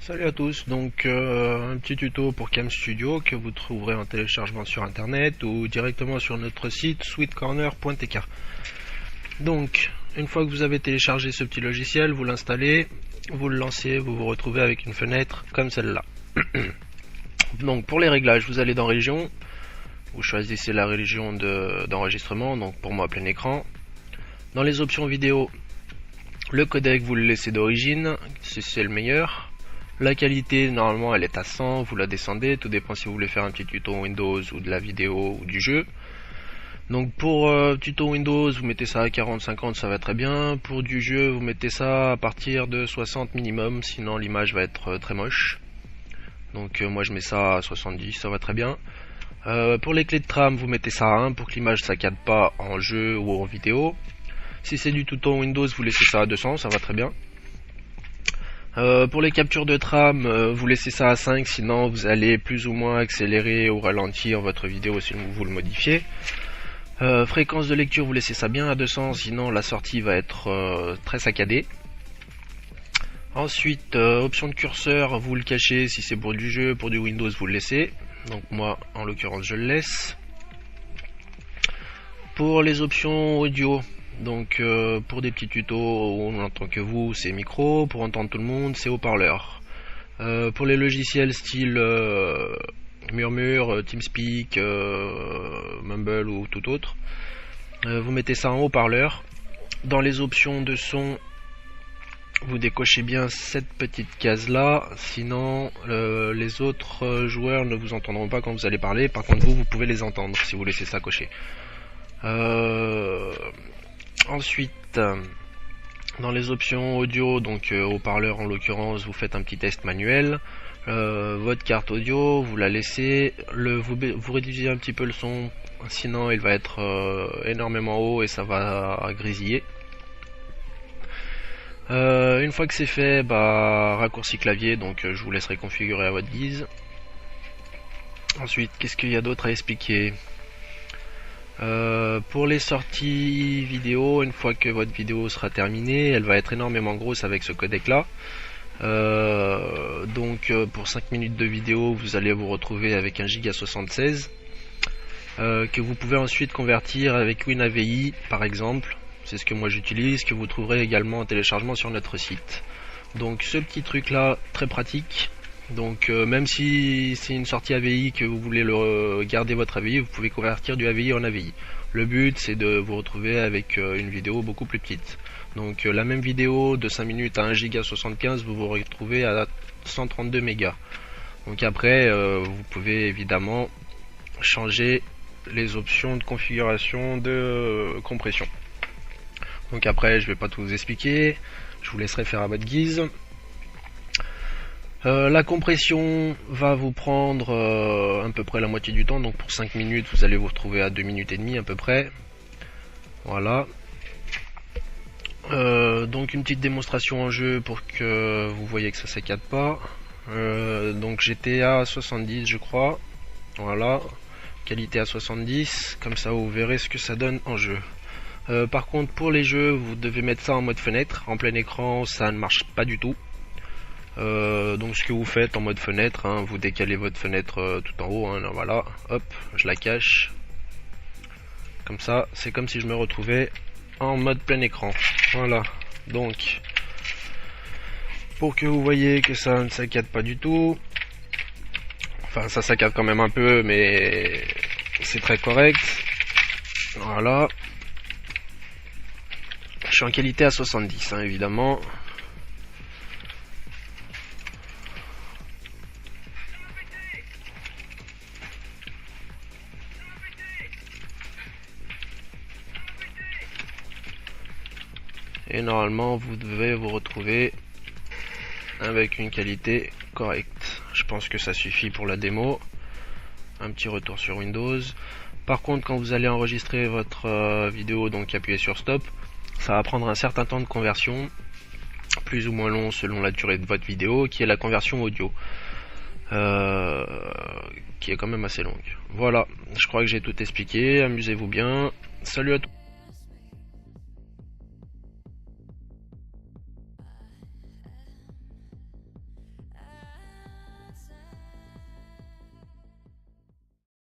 Salut à tous, donc un petit tuto pour Cam Studio que vous trouverez en téléchargement sur internet ou directement sur notre site sweetcorner.tk. Donc une fois que vous avez téléchargé ce petit logiciel, vous l'installez, vous le lancez, vous vous retrouvez avec une fenêtre comme celle-là. Donc pour les réglages, vous allez dans région, vous choisissez la région d'enregistrement, donc pour moi plein écran. Dans les options vidéo, le codec vous le laissez d'origine, si c'est le meilleur. La qualité, normalement, elle est à 100, vous la descendez, tout dépend si vous voulez faire un petit tuto Windows ou de la vidéo ou du jeu. Donc pour tuto Windows, vous mettez ça à 40-50, ça va très bien. Pour du jeu, vous mettez ça à partir de 60 minimum, sinon l'image va être très moche. Donc moi je mets ça à 70, ça va très bien. Pour les clés de trame, vous mettez ça à 1 pour que l'image ne saccade pas en jeu ou en vidéo. Si c'est du tuto Windows, vous laissez ça à 200, ça va très bien. Pour les captures de trame, vous laissez ça à 5, sinon vous allez plus ou moins accélérer ou ralentir votre vidéo si vous le modifiez. Fréquence de lecture, vous laissez ça bien à 200, sinon la sortie va être très saccadée. Ensuite, option de curseur, vous le cachez si c'est pour du jeu, pour du Windows vous le laissez. Donc moi, en l'occurrence, je le laisse. Pour les options audio, donc pour des petits tutos où on n'entend que vous, c'est micro, pour entendre tout le monde, c'est haut-parleur. Pour les logiciels style Murmure, TeamSpeak, Mumble ou tout autre, vous mettez ça en haut-parleur. Dans les options de son, vous décochez bien cette petite case là, sinon les autres joueurs ne vous entendront pas quand vous allez parler. Par contre vous pouvez les entendre si vous laissez ça coché. Ensuite, dans les options audio, donc haut-parleur en l'occurrence, vous faites un petit test manuel. Votre carte audio, vous la laissez, vous réduisez un petit peu le son, sinon il va être énormément haut et ça va grésiller. Une fois que c'est fait, raccourci clavier, donc je vous laisserai configurer à votre guise. Ensuite, qu'est-ce qu'il y a d'autre à expliquer ? Pour les sorties vidéo, une fois que votre vidéo sera terminée, elle va être énormément grosse avec ce codec là. Donc pour 5 minutes de vidéo, vous allez vous retrouver avec 1,76 Go que vous pouvez ensuite convertir avec WinAVI par exemple. C'est ce que moi j'utilise, que vous trouverez également en téléchargement sur notre site. Donc ce petit truc là, très pratique. Donc même si c'est une sortie AVI que vous voulez garder votre AVI, vous pouvez convertir du AVI en AVI. Le but c'est de vous retrouver avec une vidéo beaucoup plus petite. Donc la même vidéo de 5 minutes à 1,75 Go, vous vous retrouvez à 132 mégas. Donc après vous pouvez évidemment changer les options de configuration de compression. Donc après je vais pas tout vous expliquer, je vous laisserai faire à votre guise. La compression va vous prendre à peu près la moitié du temps, donc pour 5 minutes vous allez vous retrouver à 2 minutes et demie à peu près. Voilà. Donc une petite démonstration en jeu pour que vous voyez que ça saccade pas. Donc j'étais à 70 je crois. Voilà. Qualité à 70, comme ça vous verrez ce que ça donne en jeu. Par contre pour les jeux vous devez mettre ça en mode fenêtre, en plein écran ça ne marche pas du tout. Donc ce que vous faites en mode fenêtre, vous décalez votre fenêtre tout en haut, là, voilà, hop, je la cache. Comme ça, c'est comme si je me retrouvais en mode plein écran. Voilà, donc pour que vous voyez que ça ne saccade pas du tout, enfin ça saccade quand même un peu mais c'est très correct. Voilà. Je suis en qualité à 70 évidemment. Et normalement vous devez vous retrouver avec une qualité correcte. Je pense que ça suffit pour la démo. Un petit retour sur Windows. Par contre quand vous allez enregistrer votre vidéo, donc appuyez sur stop, ça va prendre un certain temps de conversion, plus ou moins long selon la durée de votre vidéo, qui est la conversion audio, qui est quand même assez longue. Voilà, je crois que j'ai tout expliqué, amusez-vous bien, salut à tous.